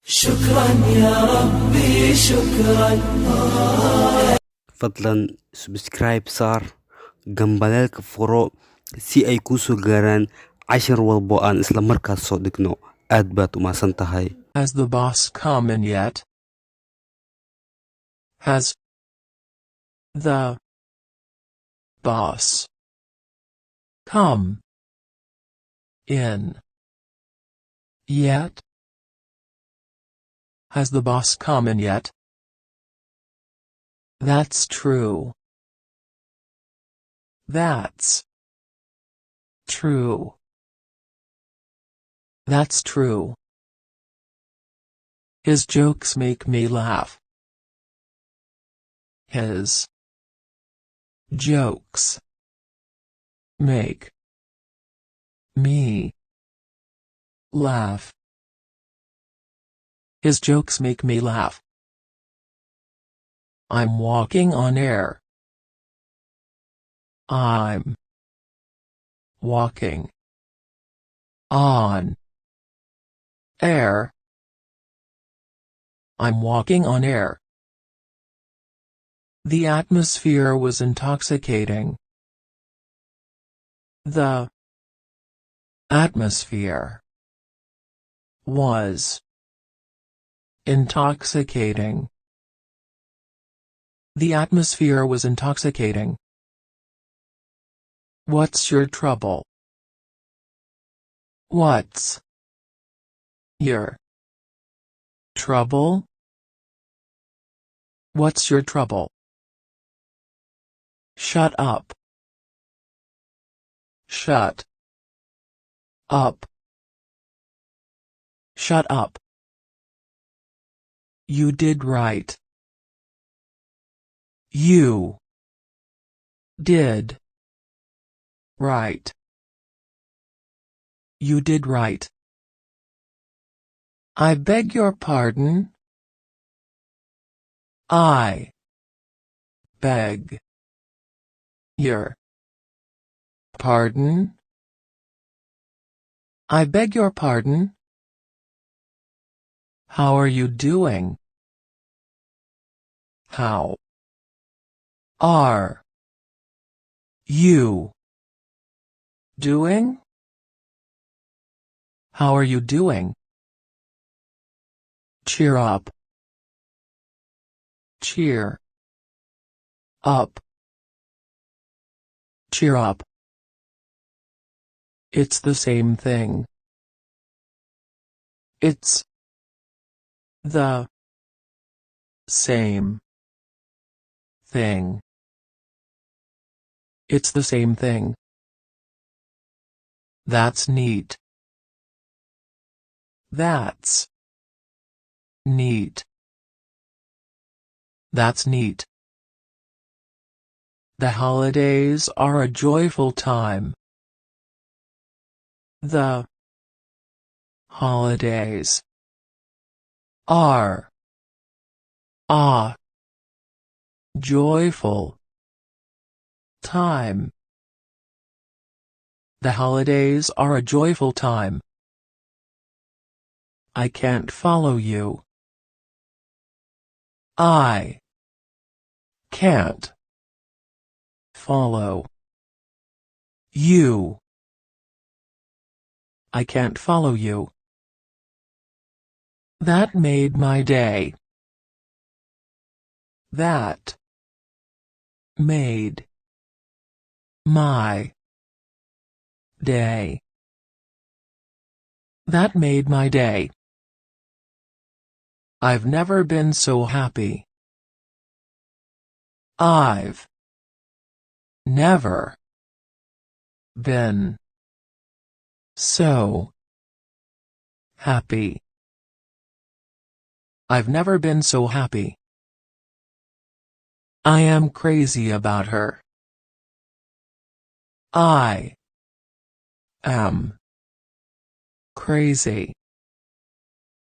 شكرا يا ربي شكرا. fadlan subscribe saar gambaleelka furo si ay kuu soo gaaraan cashar walbo aan isla markaas soo dhigno. aad baad u mahadsan tahay. Has the boss come in yet? Has the boss come in yet? Has the boss come in yet? That's true. That's true. That's true. His jokes make me laugh. His jokes make me laugh. His jokes make me laugh. I'm walking on air. I'm walking on air. I'm walking on air. The atmosphere was intoxicating. The atmosphere was intoxicating. The atmosphere was intoxicating. What's your trouble? What's your trouble? What's your trouble? Shut up. Shut up. Shut up. You did right. You did right. You did right. I beg your pardon. I beg your pardon. I beg your pardon. How are you doing? How are you doing? How are you doing? Cheer up. Cheer up. Cheer up. It's the same thing. It's the same thing. It's the same thing. That's neat. That's neat. That's neat. The holidays are a joyful time. The holidays are a joyful time. The holidays are a joyful time. I can't follow you. I can't follow you. I can't follow you. That made my day. That made my day. That made my day. I've never been so happy. I've never been so happy. I've never been so happy. I am crazy about her. I am crazy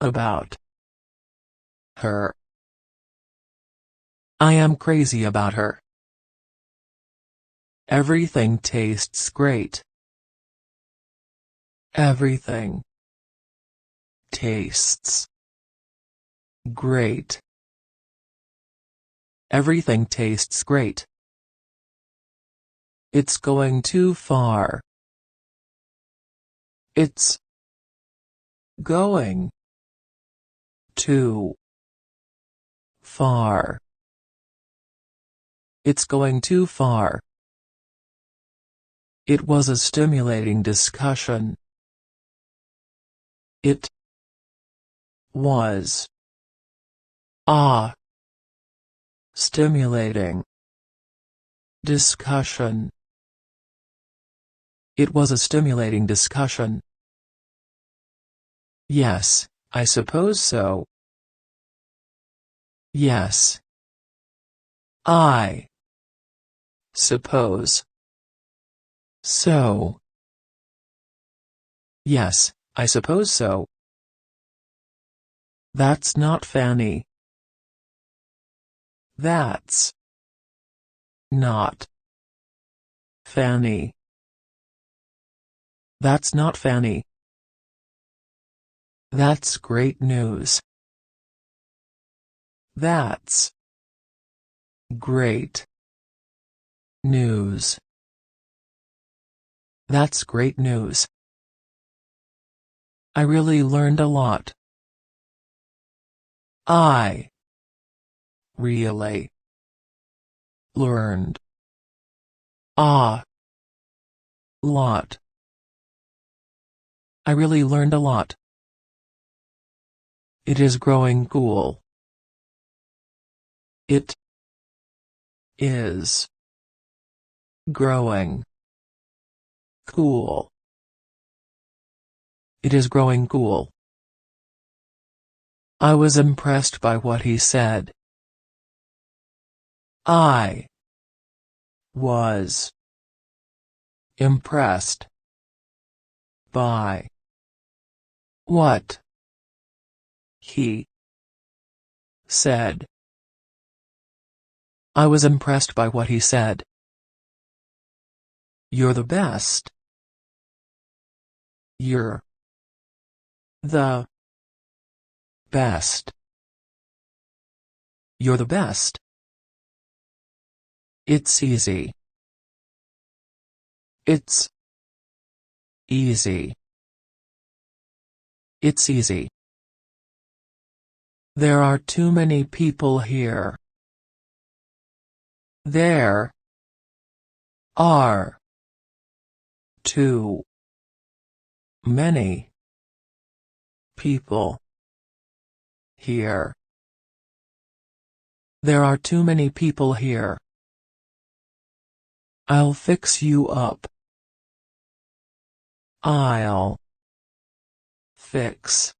about her. I am crazy about her. Everything tastes great. Everything tastes Great. Everything tastes great. It's going too far. It's going too far. It's going too far. It was a stimulating discussion. It was a stimulating discussion. It was a stimulating discussion. Yes, I suppose so. Yes, I suppose so. Yes, I suppose so. That's not Fanny. That's not Fanny. That's not Fanny. That's great news. That's great news. That's great news. I really learned a lot. I really learned a lot. I really learned a lot. It is growing cool. It is growing cool. It is growing cool. I was impressed by what he said. I was impressed by what he said. I was impressed by what he said. You're the best. You're the best. You're the best. It's easy. It's easy. It's easy. There are too many people here. There are too many people here. There are too many people here. I'll fix you up. I'll fix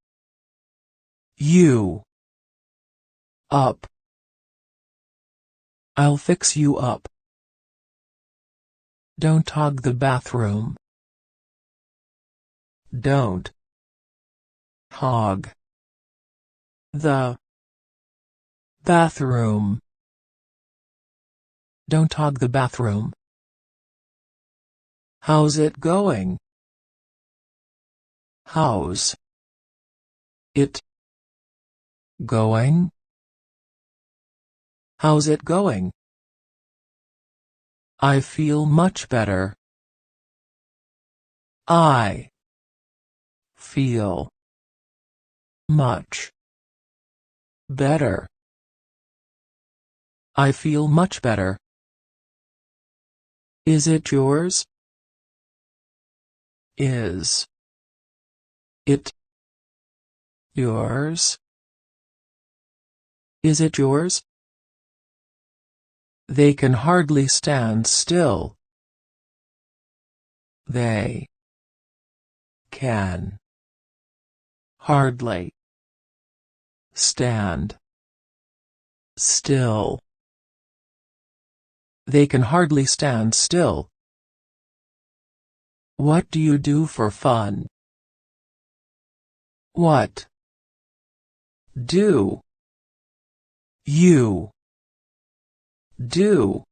you up. I'll fix you up. Don't hog the bathroom. Don't hog the bathroom. Don't hog the bathroom. How's it going? How's it going? How's it going? I feel much better. I feel much better. I feel much better. Is it yours? Is it yours? Is it yours? They can hardly stand still. They can hardly stand still. They can hardly stand still. What do you do for fun? What do you do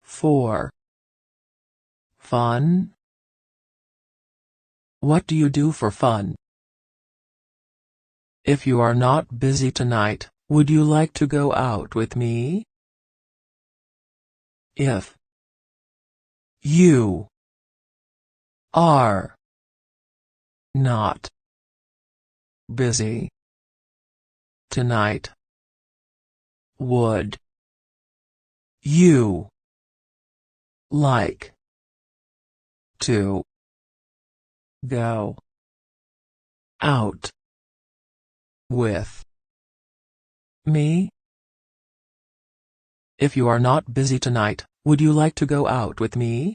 for fun? What do you do for fun? If you are not busy tonight, would you like to go out with me? If you are not busy tonight, would you like to go out with me? If you are not busy tonight, would you like to go out with me?